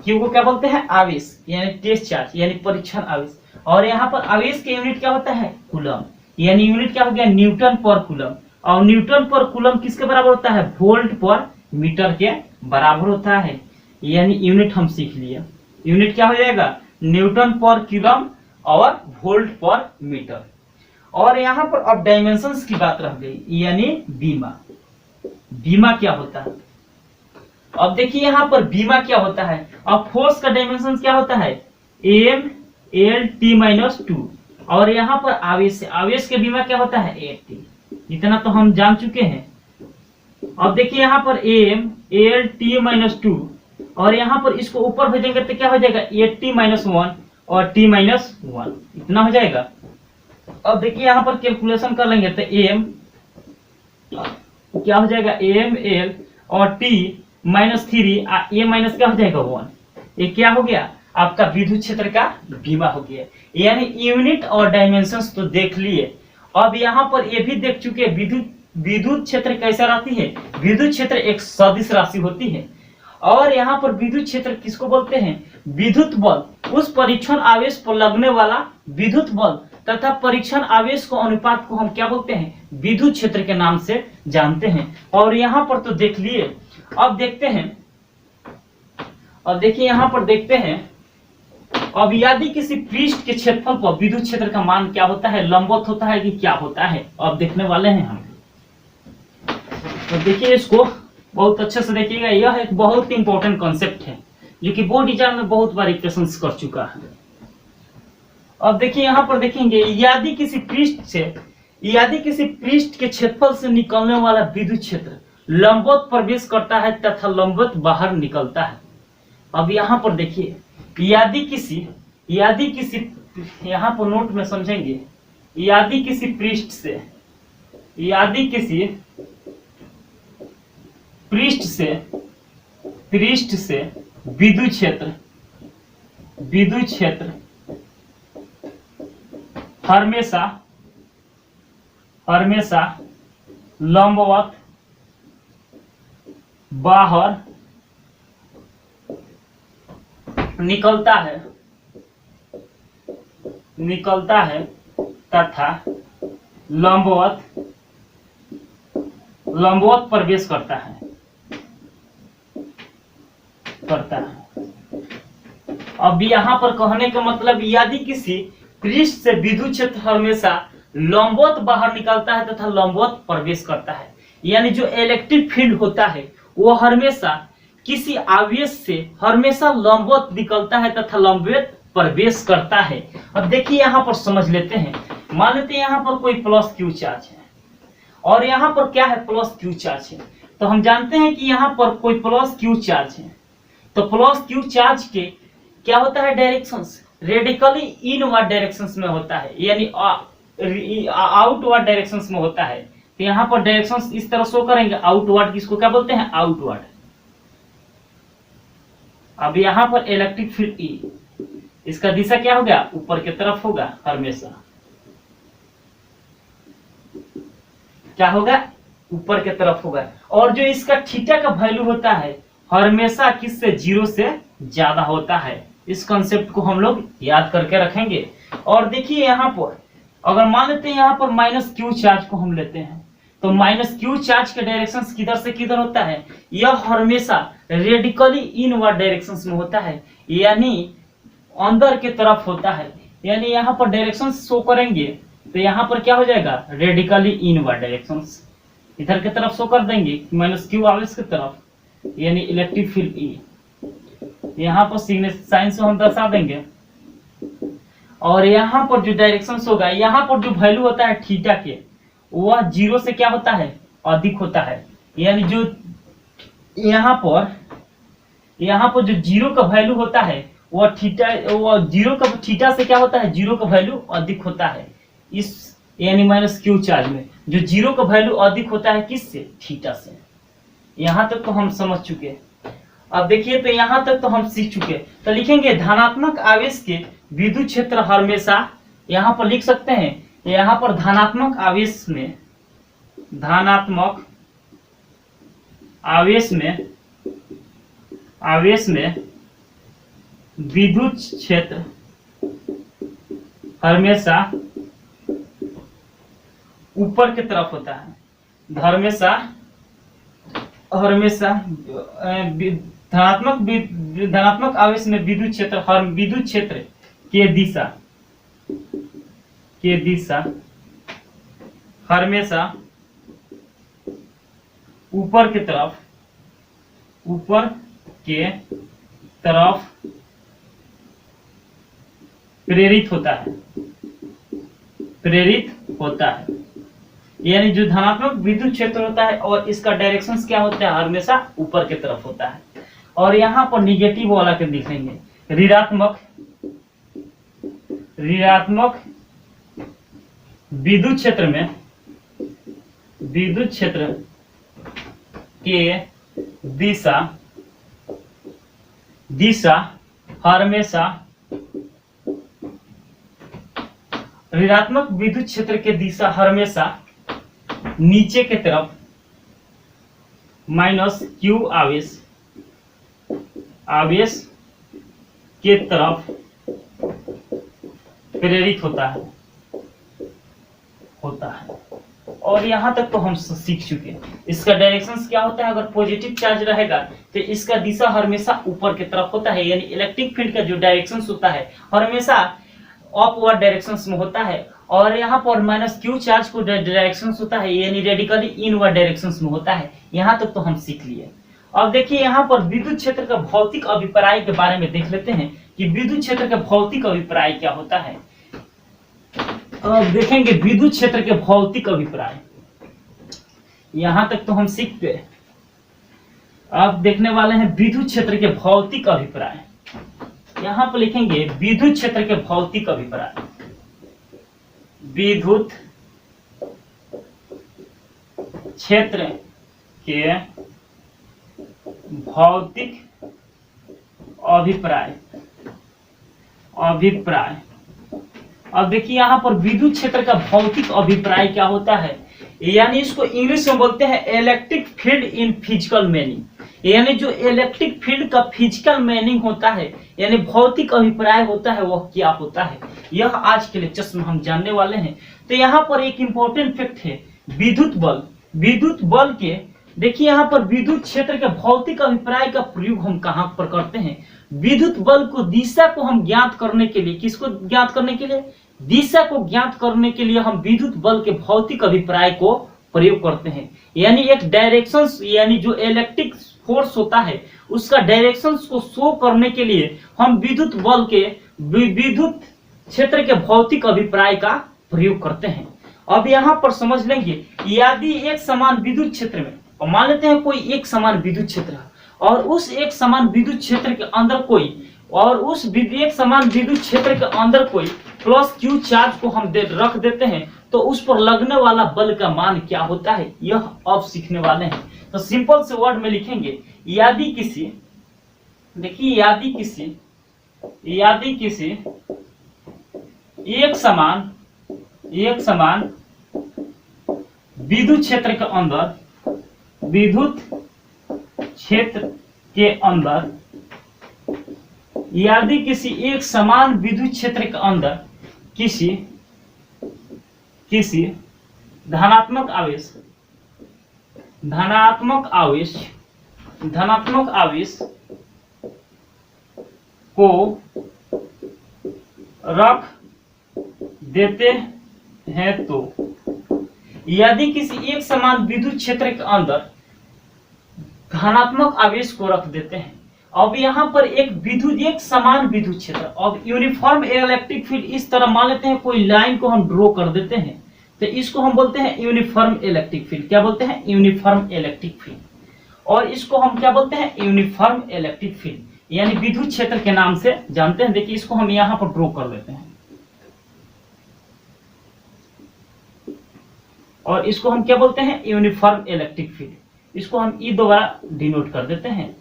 S1: क्यू को क्या बोलते हैं? आवेश यानी टेस्ट चार्ज यानी परीक्षण आवेश। और यहाँ पर आवेश के यूनिट क्या होता है? कूलम। यानी यूनिट क्या हो गया? न्यूटन पर कूलम। और न्यूटन पर कूलम किसके बराबर होता है? वोल्ट पर मीटर के बराबर होता है। यानी यूनिट हम सीख लिए। यूनिट क्या हो जाएगा? न्यूटन पर कूलम और वोल्ट पर मीटर। और यहाँ पर अब डायमेंशंस की बात रह गई, यानी बीमा। बीमा क्या होता है? अब देखिए यहाँ पर बीमा क्या होता है। अब फोर्स का डायमेंशन क्या होता है? M L T minus two. और यहाँ पर आवेश, आवेश के बीमा क्या होता है? A T. इतना तो हम जान चुके हैं। अब देखिए यहाँ पर M L T minus two, और यहाँ पर इसको ऊपर भेजेंगे तो क्या हो जाएगा? ए टी माइनस वन और टी माइनस वन, इतना हो जाएगा। अब देखिए यहाँ पर कैलकुलेशन कर लेंगे तो एम क्या हो जाएगा? एम एल और टी माइनस थ्री, ए माइनस क्या हो जाएगा? वन। ये क्या हो गया? आपका विद्युत क्षेत्र का बीमा हो गया। यानी यूनिट और डायमेंशंस तो देख लिए। अब यहाँ पर ये भी देख चुके विद्युत क्षेत्र कैसा रहती है। विद्युत क्षेत्र एक सदिश राशि होती है। और यहाँ पर विद्युत क्षेत्र किसको बोलते हैं? विद्युत बल, उस परीक्षण आवेश पर लगने वाला विद्युत बल तथा परीक्षण आवेश को अनुपात को हम क्या बोलते हैं? विद्युत क्षेत्र के नाम से जानते हैं। और यहाँ पर तो देख लिए। अब देखते हैं, अब देखिए यहाँ पर देखते हैं। अब यदि किसी पृष्ठ के क्षेत्रफल पर विद्युत क्षेत्र का मान क्या होता है? लंबवत होता है कि क्या होता है? अब देखने वाले हैं हम। तो देखिए इसको बहुत अच्छे से देखिएगा। यह एक बहुत ही इंपॉर्टेंट कॉन्सेप्ट है जो कि बोर्ड एग्जाम में बहुत बार प्रश्न कर चुका है। अब देखिए यहाँ पर देखेंगे, यदि किसी पृष्ठ के क्षेत्रफल से निकलने वाला विद्युत क्षेत्र लंबवत प्रवेश करता है तथा लंबवत बाहर निकलता है। अब यहाँ पर देखिए, यदि किसी यहाँ पर नोट में समझेंगे, यदि किसी पृष्ठ से विद्युत क्षेत्र हमेशा लंबवत बाहर निकलता है तथा लंबवत प्रवेश करता है। अब यहाँ पर कहने का मतलब, यदि किसी पृष्ठ से विद्युत क्षेत्र हमेशा लंबवत बाहर निकलता है तथा लंबवत प्रवेश करता है, यानी जो इलेक्ट्रिक फील्ड होता है वो हमेशा किसी आवेश से हमेशा लंबवत निकलता है तथा लंबवत प्रवेश करता है। अब देखिए यहाँ पर समझ लेते हैं। मान लेते हैं यहाँ पर कोई प्लस क्यू चार्ज है और यहाँ पर क्या है? प्लस क्यू चार्ज है। तो हम जानते हैं कि यहाँ पर कोई प्लस क्यू चार्ज है, तो प्लस क्यू चार्ज के क्या होता है? डायरेक्शंस रेडिकली इनवर्ड डायरेक्शंस में होता है, यानी आउटवर्ड डायरेक्शंस में होता है। तो यहाँ पर डायरेक्शंस इस तरह शो करेंगे। आउटवर्ड किसको क्या बोलते हैं? आउटवर्ड। अब यहाँ पर इलेक्ट्रिक फील्ड ई, इसका दिशा क्या हो गया? ऊपर की तरफ होगा हमेशा। क्या होगा? ऊपर की तरफ होगा। और जो इसका थीटा का वैल्यू होता है हमेशा किससे? 0 से ज्यादा होता है। इस कॉन्सेप्ट को हम लोग याद करके रखेंगे। और देखिए यहाँ पर अगर मान लेते हैं यहाँ पर माइनस क्यू चार्ज को हम लेते हैं, तो माइनस क्यू चार्ज का डायरेक्शन किधर से किधर होता है? यह हमेशा रेडिकली इनवर्ड डायरेक्शंस में होता है, यानी अंदर की तरफ होता है। यानी यहाँ पर डायरेक्शन शो करेंगे तो यहाँ पर क्या हो जाएगा? रेडिकली इनवर्ड डायरेक्शंस इधर की तरफ शो कर देंगे, माइनस क्यू आवेश की तरफ, यानी इलेक्ट्रिक फील्ड ई। यहाँ पर साइन से हम दर्शा देंगे। और यहाँ पर जो डायरेक्शन होगा, यहाँ पर जो वैल्यू होता है थीटा के, वह 0 से क्या होता है? अधिक होता है। यानी जो यहाँ पर जो 0 का वैल्यू होता है वह जीरो का थीटा से क्या होता है? 0 का वैल्यू अधिक होता है। इस यानी माइनस क्यू चार्ज में जो 0 का वैल्यू अधिक होता है किससे? थीटा से। यहाँ तक तो हम समझ चुके। अब देखिए तो यहाँ तक तो हम सीख चुके। तो लिखेंगे धनात्मक आवेश के विद्युत क्षेत्र हमेशा, यहाँ पर लिख सकते हैं, यहाँ पर धनात्मक आवेश में विद्युत क्षेत्र हमेशा ऊपर की तरफ होता है। धनात्मक आवेश में विद्युत क्षेत्र के दिशा हमेशा ऊपर के तरफ प्रेरित होता है। यानी जो धनात्मक विद्युत क्षेत्र होता है और इसका डायरेक्शंस क्या होता है, हमेशा ऊपर की तरफ होता है। और यहाँ पर निगेटिव वाला के लिखेंगे, ऋणात्मक विद्युत क्षेत्र के दिशा हमेशा ऋणात्मक विद्युत क्षेत्र के दिशा हमेशा नीचे के तरफ माइनस क्यू आवेश के तरफ प्रेरित होता है। और यहाँ तक तो हम सीख चुके हैं। इसका डायरेक्शंस क्या होता है, अगर पॉजिटिव चार्ज रहेगा तो इसका दिशा हमेशा ऊपर की तरफ होता है। यानी इलेक्ट्रिक फील्ड का जो डायरेक्शंस होता है हमेशा अपवर्ड डायरेक्शंस में होता है। और यहाँ पर माइनस क्यू चार्ज को डायरेक्शंस होता है, यानी रेडिकली इनवर्ड डायरेक्शंस में होता है। यहाँ तक तो हम सीख लिए। अब देखिए यहाँ पर विद्युत क्षेत्र का भौतिक अभिप्राय के बारे में देख लेते हैं कि विद्युत क्षेत्र का भौतिक अभिप्राय क्या होता है। अब देखेंगे विद्युत क्षेत्र के भौतिक अभिप्राय, यहां तक तो हम सीख गए। अब देखने वाले हैं विद्युत क्षेत्र के भौतिक अभिप्राय। यहां पर लिखेंगे विद्युत क्षेत्र के भौतिक अभिप्राय। विद्युत क्षेत्र के भौतिक अभिप्राय। अब देखिए यहाँ पर विद्युत क्षेत्र का भौतिक अभिप्राय क्या होता है, यानी इसको इंग्लिश में बोलते हैं electric field in physical meaning. यानी जो इलेक्ट्रिक फील्ड का फिजिकल मीनिंग होता है, यानी भौतिक अभिप्राय होता है, वह क्या होता है, यह आज के लेक्चर में हम जानने वाले हैं। तो यहाँ पर एक इंपॉर्टेंट फैक्ट है, विद्युत बल के देखिए यहाँ पर विद्युत क्षेत्र के भौतिक अभिप्राय का प्रयोग हम कहाँ पर करते हैं। विद्युत बल को दिशा को हम ज्ञात करने के लिए, किसको ज्ञात करने के लिए, दिशा को ज्ञात करने के लिए हम विद्युत बल के भौतिक अभिप्राय को प्रयोग करते हैं। यानी एक डायरेक्शंस, यानी जो इलेक्ट्रिक फोर्स होता है उसका डायरेक्शंस को शो करने के लिए हम विद्युत बल के विद्युत क्षेत्र के भौतिक अभिप्राय का प्रयोग करते हैं। अब यहाँ पर समझ लेंगे, यदि एक समान विद्युत क्षेत्र में, मान लेते हैं कोई एक समान विद्युत क्षेत्र है और उस एक समान विद्युत क्षेत्र के अंदर कोई प्लस क्यू चार्ज को हम रख देते हैं, तो उस पर लगने वाला बल का मान क्या होता है, यह अब सीखने वाले हैं। तो सिंपल से वर्ड में लिखेंगे, यदि किसी एक समान विद्युत क्षेत्र के अंदर यदि किसी एक समान विद्युत क्षेत्र के अंदर किसी धनात्मक आवेश को रख देते हैं, तो यदि किसी एक समान विद्युत क्षेत्र के अंदर धनात्मक आवेश को रख देते हैं, अब यहाँ पर एक समान विद्युत क्षेत्र, अब यूनिफॉर्म इलेक्ट्रिक फील्ड इस तरह मान लेते हैं, कोई लाइन को हम ड्रॉ कर देते हैं, तो इसको हम बोलते हैं यूनिफॉर्म इलेक्ट्रिक फील्ड। क्या बोलते हैं, यूनिफॉर्म इलेक्ट्रिक फील्ड। और इसको हम क्या बोलते हैं, यूनिफॉर्म इलेक्ट्रिक फील्ड, यानी विद्युत क्षेत्र के नाम से जानते हैं। देखिए इसको हम यहाँ पर ड्रॉ कर लेते हैं और इसको हम क्या बोलते हैं, यूनिफॉर्म इलेक्ट्रिक फील्ड। इसको हम ई द्वारा डिनोट कर देते हैं,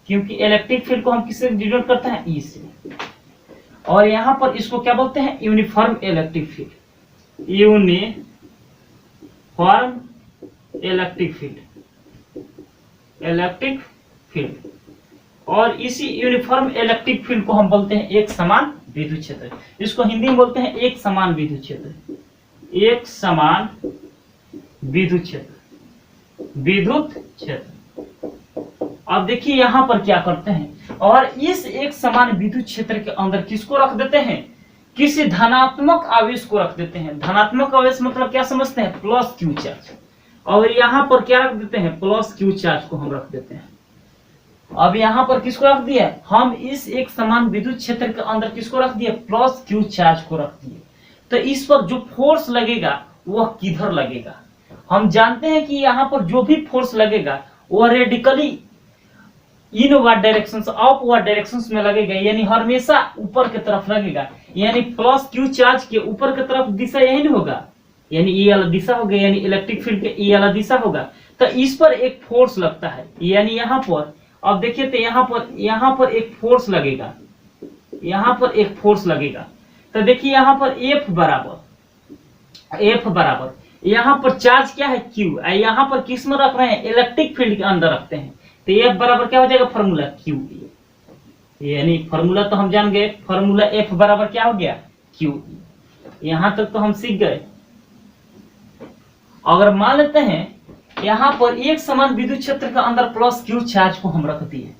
S1: क्योंकि इलेक्ट्रिक फील्ड को हम किससे डिनोट करते हैं, ई से। और यहाँ पर इसको क्या बोलते हैं, uniform electric field, uniform electric field. और इसी यूनिफॉर्म इलेक्ट्रिक फील्ड को हम बोलते हैं एक समान विद्युत क्षेत्र। इसको हिंदी में बोलते हैं एक समान विद्युत क्षेत्र, एक समान विद्युत क्षेत्र। अब देखिए यहाँ पर क्या करते हैं, और इस एक समान विद्युत क्षेत्र के अंदर किसको रख देते हैं, किसी धनात्मक आवेश को रख देते हैं। धनात्मक आवेश मतलब क्या समझते हैं, प्लस क्यू चार्ज। और यहाँ पर क्या रख देते हैं, प्लस क्यू चार्ज को हम रख देते हैं। अब यहाँ पर किसको रख दिया, हम इस एक समान विद्युत क्षेत्र के अंदर किसको रख दिया, प्लस क्यू चार्ज को रख दिए। तो इस पर जो फोर्स लगेगा वह किधर लगेगा, हम जानते हैं कि यहाँ पर जो भी फोर्स लगेगा वह radically inward direction, upward direction में लगेगा, यानी हमेशा ऊपर की तरफ लगेगा। यानी प्लस क्यू चार्ज के ऊपर की तरफ दिशा यही नहीं होगा, यानी ये वाला दिशा होगा, यानी इलेक्ट्रिक फील्ड के ये वाला दिशा होगा। तो इस पर एक फोर्स लगता है, यानी यहाँ पर अब देखिए तो यहाँ पर एक फोर्स लगेगा, यहाँ पर एक फोर्स लगेगा। तो देखिए यहाँ पर F बराबर यहाँ पर चार्ज क्या है Q, यहाँ पर किस में रख रहे हैं, इलेक्ट्रिक फील्ड के अंदर रखते हैं। तो F बराबर क्या हो जाएगा, फॉर्मूला Q, यानी फॉर्मूला तो हम जान गए, फॉर्मूला F बराबर क्या हो गया, Q। यहाँ तक तो हम सीख गए। अगर मान लेते हैं यहाँ पर एक समान विद्युत क्षेत्र के अंदर प्लस क्यू चार्ज को हम रख दिए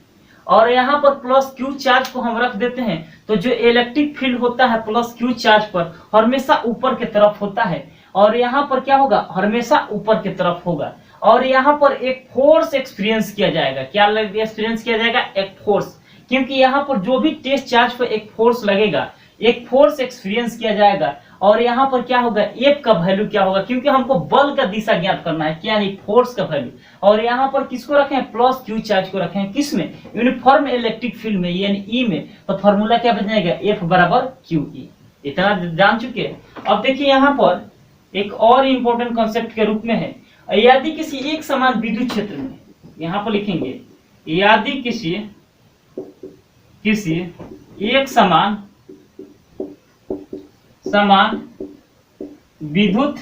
S1: और यहाँ पर प्लस क्यू चार्ज को हम रख देते हैं, तो जो इलेक्ट्रिक फील्ड होता है प्लस क्यू चार्ज पर हमेशा ऊपर की तरफ होता है और यहाँ पर क्या होगा, हमेशा ऊपर की तरफ होगा। और यहाँ पर एक फोर्स एक्सपीरियंस किया जाएगा। क्या एक्सपीरियंस किया जाएगा, एक फोर्स, क्योंकि यहाँ पर जो भी टेस्ट चार्ज पर एक फोर्स लगेगा, एक फोर्स एक्सपीरियंस किया जाएगा। और यहाँ पर क्या होगा, F का वैल्यू क्या होगा, क्योंकि हमको बल का दिशा ज्ञात करना है, क्या नहीं, फोर्स का वैल्यू। और यहाँ पर किसको रखें, प्लस क्यू चार्ज को रखें, किसमें, यूनिफॉर्म इलेक्ट्रिक फील्ड में, यानी E में। तो फॉर्मूला क्या बन जाएगा, F बराबर QE। इतना जान चुके हैं। अब देखिए यहाँ पर एक और इंपॉर्टेंट कॉन्सेप्ट के रूप में है, यदि किसी एक समान विद्युत क्षेत्र में, यहाँ पर लिखेंगे, यदि किसी एक समान विद्युत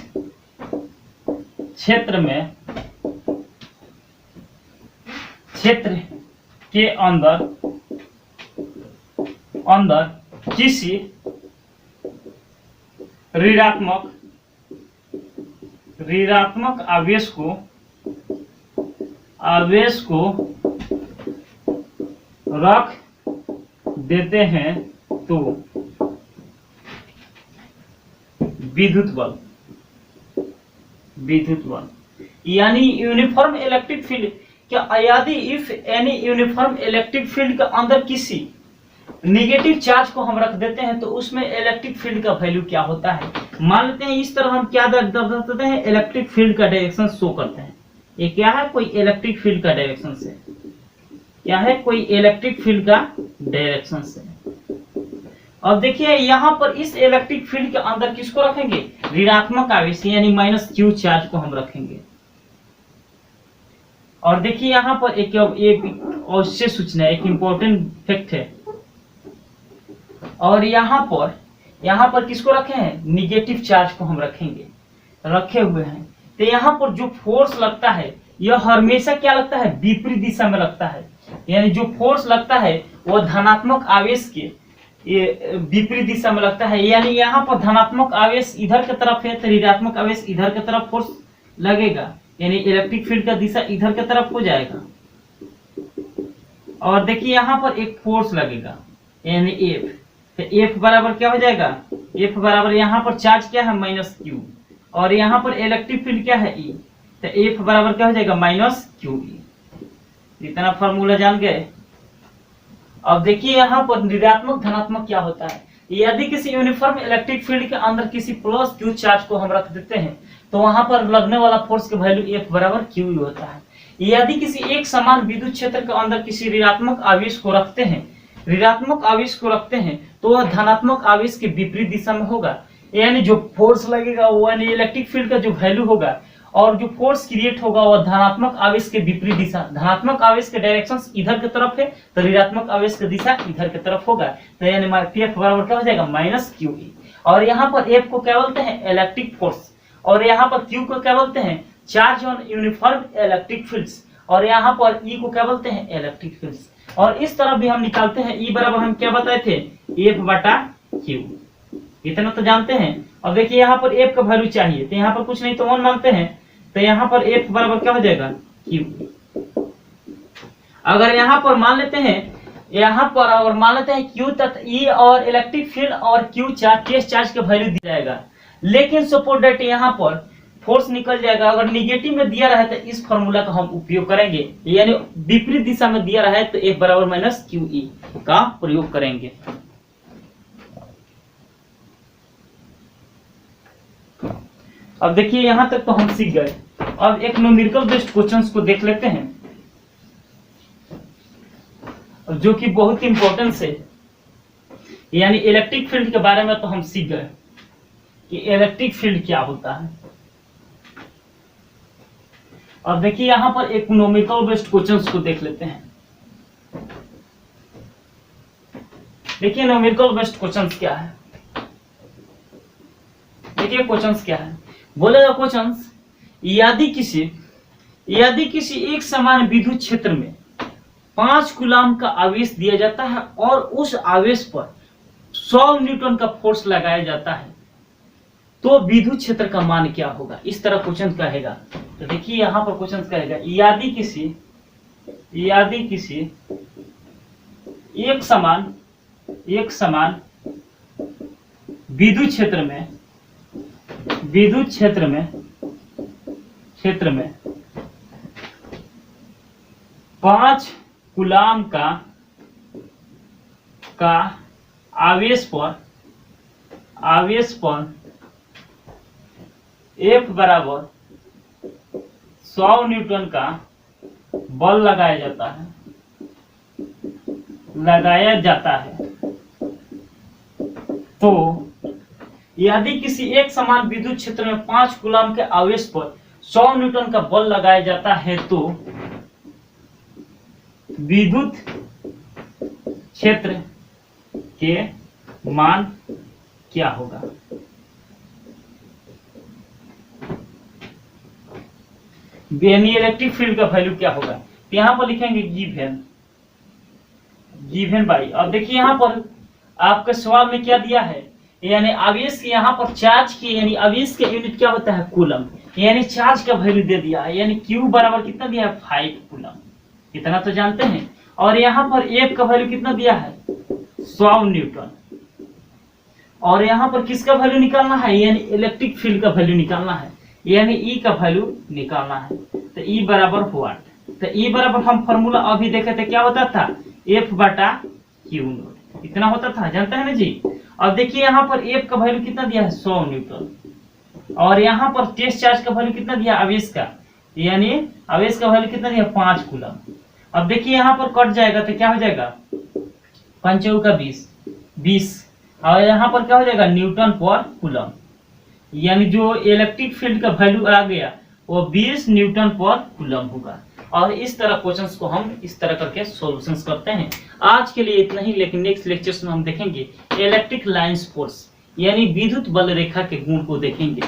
S1: क्षेत्र के अंदर किसी ऋणात्मक आवेश को रख देते हैं तो विद्युत बल यानी यूनिफॉर्म इलेक्ट्रिक फील्ड, क्या यदि if any uniform electric field के अंदर किसी नेगेटिव चार्ज को हम रख देते हैं तो उसमें इलेक्ट्रिक फील्ड का वैल्यू क्या होता है। मान लेते हैं इस तरह हम क्या दर्शाते हैं, इलेक्ट्रिक फील्ड का डायरेक्शन शो करते हैं। ये क्या है, कोई इलेक्ट्रिक फील्ड का डायरेक्शन से, क्या है, कोई इलेक्ट्रिक फील्ड का डायरेक्शन से। अब देखिए यहाँ पर इस इलेक्ट्रिक फील्ड के अंदर किसको रखेंगे, ऋणात्मक आवेश यानी माइनस क्यू चार्ज को हम रखेंगे। और देखिए यहाँ पर एक अवश्य सूचना, एक इंपॉर्टेंट फैक्ट है। और यहाँ पर किसको रखे हैं, निगेटिव चार्ज को हम रखे हुए हैं। तो यहाँ पर जो फोर्स लगता है यह हमेशा क्या लगता है, विपरीत दिशा में लगता है। यानी जो फोर्स लगता है वह धनात्मक आवेश के ये विपरीत दिशा में लगता है। यानी यहाँ पर धनात्मक आवेश इधर की तरफ है तो ऋणात्मक आवेश इधर की तरफ फोर्स लगेगा, यानी इलेक्ट्रिक फील्ड का दिशा इधर की तरफ हो जाएगा। और देखिए यहाँ पर एक फोर्स लगेगा यानी F, तो F बराबर क्या हो जाएगा, F बराबर यहाँ पर चार्ज क्या है, माइनस Q, और यहाँ पर इलेक्ट्रिक फील्ड क्या है, E, तो F बराबर क्या हो जाएगा, माइनस QE। इतना फॉर्मूला जान गए। अब देखिए यहाँ पर ऋणात्मक धनात्मक क्या होता है। यदि किसी यूनिफॉर्म इलेक्ट्रिक फील्ड के अंदर किसी प्लस क्यू चार्ज को हम रख देते हैं तो वहां पर लगने वाला फोर्स का वैल्यू F बराबर QE होता है। यदि किसी एक समान विद्युत क्षेत्र के अंदर किसी ऋणात्मक आवेश को रखते हैं तो वह धनात्मक आवेश के विपरीत दिशा में होगा। यानी जो फोर्स लगेगा वो यानी इलेक्ट्रिक फील्ड का जो वैल्यू होगा और जो फोर्स क्रिएट होगा वह धनात्मक आवेश के विपरीत दिशा, धनात्मक आवेश के डायरेक्शन इधर की तरफ है तो ऋणात्मक आवेश की दिशा इधर की तरफ होगा। तो यानी F बराबर क्या हो जाएगा, माइनस QE। और यहाँ पर F को क्या बोलते हैं, इलेक्ट्रिक फोर्स, और यहाँ पर Q को क्या बोलते हैं, charge on uniform electric fields, और यहाँ पर E को क्या बोलते हैं, इलेक्ट्रिक फील्ड्स। और इस तरह भी हम निकालते हैं, E बराबर हम क्या बताए थे, F बटा Q। इतना तो जानते हैं। अब देखिए यहाँ पर F का वैल्यू चाहिए तो यहाँ पर कुछ नहीं तो 1 मानते हैं, तो यहाँ पर F बराबर क्या हो जाएगा, Q। अगर यहाँ पर मान लेते हैं यहाँ पर और मान लेते हैं Q तथा E और इलेक्ट्रिक फील्ड और Q चार्ज टेस्ट चार्ज का वैल्यू दिया जाएगा, लेकिन सपोज दैट यहाँ पर फोर्स निकल जाएगा। अगर निगेटिव में दिया रहा है तो इस फॉर्मूला का हम उपयोग करेंगे, यानी विपरीत दिशा में दिया रहा है तो F बराबर माइनस QE का प्रयोग करेंगे। अब देखिए यहां तक तो हम सीख गए। अब एक न्यूमेरिकल बेस्ड क्वेश्चंस को देख लेते हैं, जो कि बहुत इंपॉर्टेंट है। यानी इलेक्ट्रिक फील्ड के बारे में तो हम सीख गए कि इलेक्ट्रिक फील्ड क्या होता है। अब देखिए यहां पर एक न्यूमेरिकल बेस्ड क्वेश्चंस को देख लेते हैं। देखिए न्यूमेरिकल बेस्ड क्वेश्चंस क्या है। देखिए क्वेश्चंस क्या है, बोलेगा क्वेश्चंस, यदि किसी एक समान विद्युत क्षेत्र में 5 कूलम का आवेश दिया जाता है और उस आवेश पर 100 न्यूटन का फोर्स लगाया जाता है, तो विद्युत क्षेत्र का मान क्या होगा। इस तरह क्वेश्चन कहेगा। तो देखिए यहां पर क्वेश्चन कहेगा, यदि किसी एक समान विद्युत क्षेत्र में 5 कूलम का आवेश पर F बराबर 100 न्यूटन का बल लगाया जाता है, तो यदि किसी एक समान विद्युत क्षेत्र में 5 कूलम के आवेश पर 100 न्यूटन का बल लगाया जाता है, तो विद्युत क्षेत्र के मान क्या होगा। यानी इलेक्ट्रिक फील्ड का वैल्यू क्या होगा। तो यहाँ पर लिखेंगे गिवन बाई। अब देखिए यहाँ पर आपके सवाल में क्या दिया है, यानी आवेश के यहाँ पर चार्ज की, यानी आवेश के यूनिट क्या होता है, कूलम, यानी चार्ज का वैल्यू दे दिया है। यानी Q बराबर कितना दिया है, 5 कूलम, इतना तो जानते हैं। और यहाँ पर F का वैल्यू कितना दिया है, 100 न्यूटन। और यहाँ पर किसका वैल्यू निकालना है, यानी इलेक्ट्रिक फील्ड का वैल्यू निकालना है, यानी E का वैल्यू निकालना है। तो E बराबर व्हाट, तो E बराबर हम फॉर्मूला अभी देखे थे, क्या होता था, F बटा Q नॉट, इतना होता था, जानते हैं ना जी। अब देखिए यहाँ पर F का वैल्यू कितना दिया है, 100 न्यूटन। और यहाँ पर टेस्ट चार्ज का वैल्यू कितना दिया, आवेश का, यानी आवेश का वैल्यू कितना दिया, 5 कूलम। अब देखिए यहाँ पर कट जाएगा तो क्या हो जाएगा, 5 का 20, और यहाँ पर क्या हो जाएगा, न्यूटन पर कूलम। यानी जो इलेक्ट्रिक फील्ड का वैल्यू आ गया वो 20 न्यूटन पर कूलम होगा। और इस तरह क्वेश्चंस को हम इस तरह करके सॉल्यूशंस करते हैं। आज के लिए इतना ही, लेकिन नेक्स्ट लेक्चर्स में हम देखेंगे इलेक्ट्रिक लाइंस फोर्स, यानी विद्युत बल रेखा के गुण को देखेंगे।